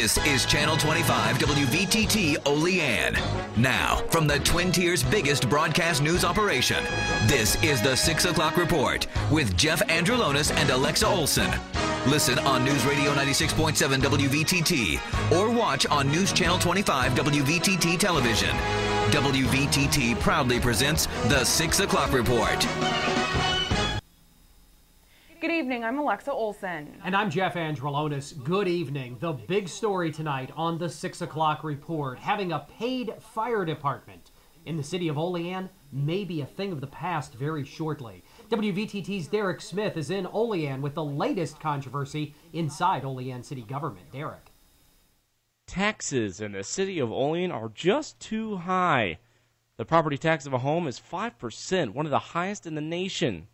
This is Channel 25 WVTT Olean. Now, from the Twin Tiers' biggest broadcast news operation, this is the 6 o'clock report with Jeff Andrulonis and Alexa Olson. Listen on News Radio 96.7 WVTT or watch on News Channel 25 WVTT television. WVTT proudly presents the 6 o'clock report. Good evening, I'm Alexa Olson. And I'm Jeff Andrulonis. Good evening. The big story tonight on the 6 o'clock report, having a paid fire department in the city of Olean may be a thing of the past very shortly. WVTT's Derek Smith is in Olean with the latest controversy inside Olean city government. Derek. Taxes in the city of Olean are just too high. The property tax of a home is 5%, one of the highest in the nation.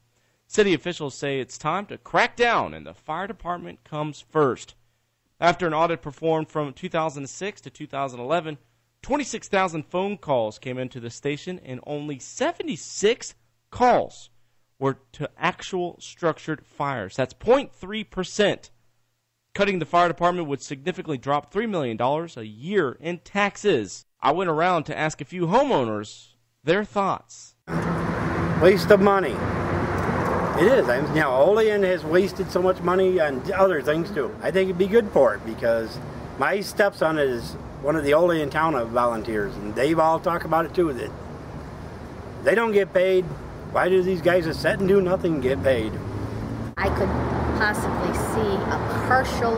City officials say it's time to crack down, and the fire department comes first. After an audit performed from 2006 to 2011, 26,000 phone calls came into the station, and only 76 calls were to actual structured fires. That's 0.3%. Cutting the fire department would significantly drop $3 million a year in taxes. I went around to ask a few homeowners their thoughts. Waste of money. It is. Olean has wasted so much money on other things too. I think it'd be good for it because my stepson is one of the Olean town of volunteers, and they've all talked about it too. That they don't get paid. Why do these guys that sit and do nothing get paid? I could possibly see a partial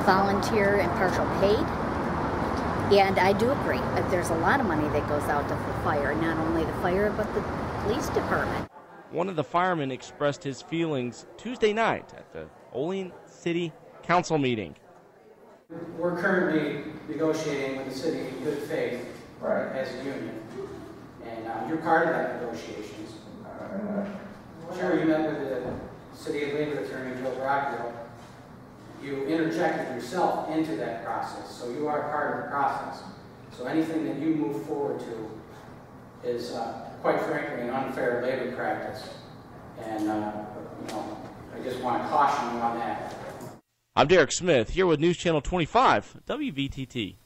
volunteer and partial paid. And I do agree that there's a lot of money that goes out to the fire, not only the fire, but the police department. One of the firemen expressed his feelings Tuesday night at the Olean City Council meeting. We're currently negotiating with the city in good faith as a union, and you're part of that negotiations. Sure, you met with the city labor attorney, Joe Brockville. You interjected yourself into that process, so you are part of the process. So anything that you move forward to is, quite frankly, an unfair labor practice. And, I just want to caution you on that. I'm Derek Smith, here with News Channel 25, WVTT.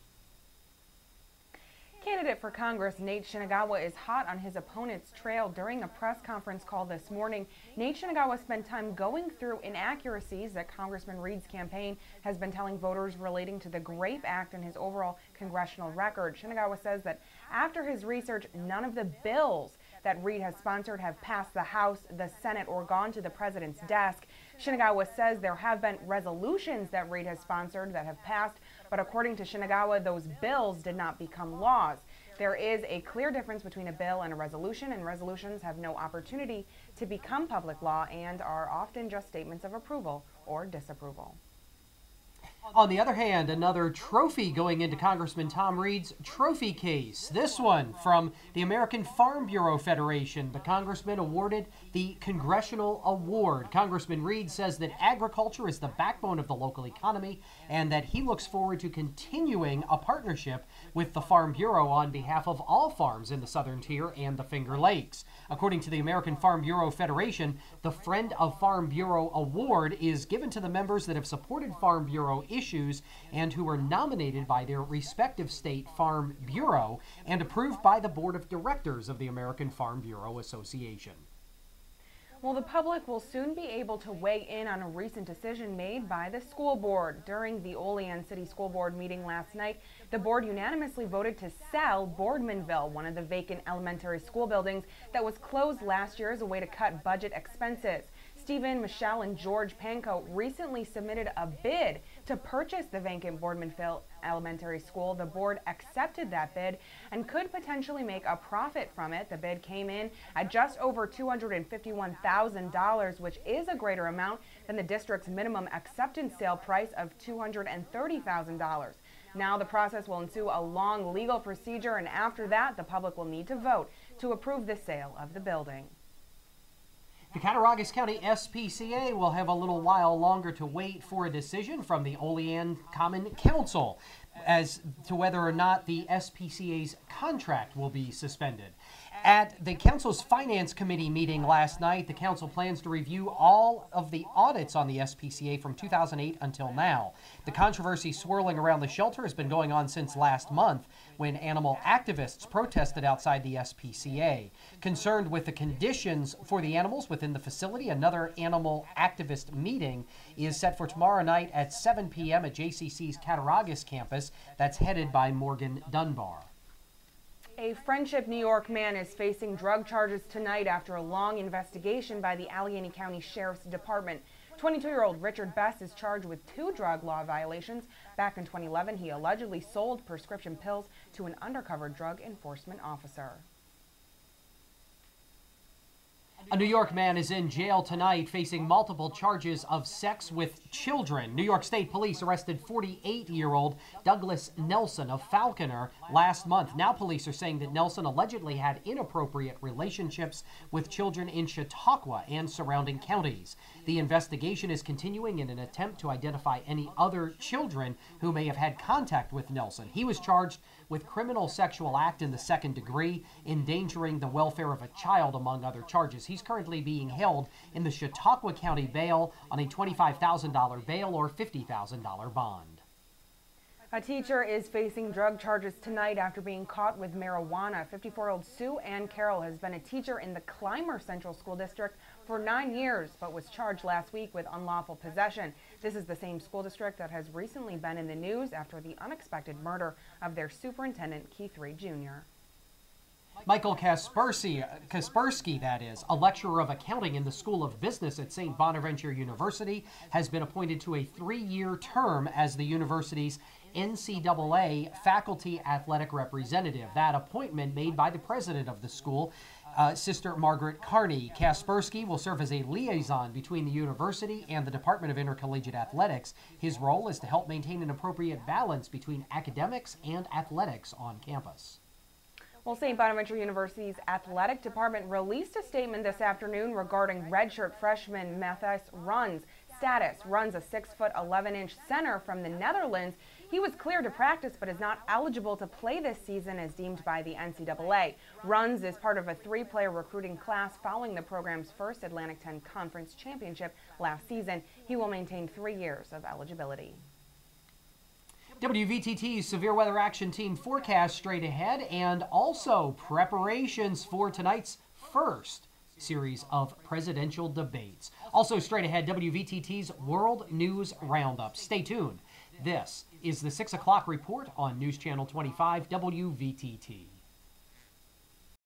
Candidate for Congress Nate Shinagawa is hot on his opponent's trail. During a press conference call this morning, Nate Shinagawa spent time going through inaccuracies that Congressman Reed's campaign has been telling voters relating to the GRAPE Act and his overall congressional record. Shinagawa says that after his research, none of the bills that Reed has sponsored have passed the House, the Senate, or gone to the president's desk. Shinagawa says there have been resolutions that Reed has sponsored that have passed, but according to Shinagawa, those bills did not become laws. There is a clear difference between a bill and a resolution, and resolutions have no opportunity to become public law and are often just statements of approval or disapproval. On the other hand, another trophy going into Congressman Tom Reed's trophy case. This one from the American Farm Bureau Federation. The congressman awarded the Congressional Award. Congressman Reed says that agriculture is the backbone of the local economy and that he looks forward to continuing a partnership with the Farm Bureau on behalf of all farms in the Southern Tier and the Finger Lakes. According to the American Farm Bureau Federation, the Friend of Farm Bureau Award is given to the members that have supported Farm Bureau issues and who are nominated by their respective state farm bureau and approved by the board of directors of the American Farm Bureau Association. Well, the public will soon be able to weigh in on a recent decision made by the school board. During the Olean City School Board meeting last night, the board unanimously voted to sell Boardmanville, one of the vacant elementary school buildings that was closed last year as a way to cut budget expenses. Stephen, Michelle, and George Panko recently submitted a bid to purchase the vacant Boardmanville Elementary School. The board accepted that bid and could potentially make a profit from it. The bid came in at just over $251,000, which is a greater amount than the district's minimum acceptance sale price of $230,000. Now the process will ensue a long legal procedure, and after that, the public will need to vote to approve the sale of the building. The Cattaraugus County SPCA will have a little while longer to wait for a decision from the Olean Common Council as to whether or not the SPCA's contract will be suspended. At the Council's Finance Committee meeting last night, the Council plans to review all of the audits on the SPCA from 2008 until now. The controversy swirling around the shelter has been going on since last month when animal activists protested outside the SPCA. Concerned with the conditions for the animals within the facility, another animal activist meeting is set for tomorrow night at 7 p.m. at JCC's Cattaraugus campus. That's headed by Morgan Dunbar. A Friendship, New York man is facing drug charges tonight after a long investigation by the Allegheny County Sheriff's Department. 22-year-old Richard Best is charged with 2 drug law violations. Back in 2011, he allegedly sold prescription pills to an undercover drug enforcement officer. A New York man is in jail tonight facing multiple charges of sex with children. New York State Police arrested 48-year-old Douglas Nelson of Falconer last month. Now police are saying that Nelson allegedly had inappropriate relationships with children in Chautauqua and surrounding counties. The investigation is continuing in an attempt to identify any other children who may have had contact with Nelson. He was charged with criminal sexual act in the 2nd degree, endangering the welfare of a child, among other charges. He's currently being held in the Chautauqua County bail on a $25,000 bail or $50,000 bond. A teacher is facing drug charges tonight after being caught with marijuana. 54-year-old Sue Ann Carroll has been a teacher in the Clymer Central School District for 9 years, but was charged last week with unlawful possession. This is the same school district that has recently been in the news after the unexpected murder of their superintendent, Keith Reed Jr. Michael Kaspersky, that is, a lecturer of accounting in the School of Business at St. Bonaventure University, has been appointed to a 3-year term as the university's NCAA faculty athletic representative. That appointment made by the president of the school, Sister Margaret Carney. Kaspersky will serve as a liaison between the university and the Department of Intercollegiate Athletics. His role is to help maintain an appropriate balance between academics and athletics on campus. Well, St. Bonaventure University's athletic department released a statement this afternoon regarding redshirt freshman Matthias Run's status. Run's a 6'11" center from the Netherlands. He was cleared to practice but is not eligible to play this season as deemed by the NCAA. Runs is part of a 3-player recruiting class following the program's first Atlantic 10 Conference Championship last season. He will maintain 3 years of eligibility. WVTT's Severe Weather Action Team forecast straight ahead, and also preparations for tonight's first series of presidential debates. Also straight ahead, WVTT's World News Roundup. Stay tuned. This is the 6 o'clock report on News Channel 25 WVTT.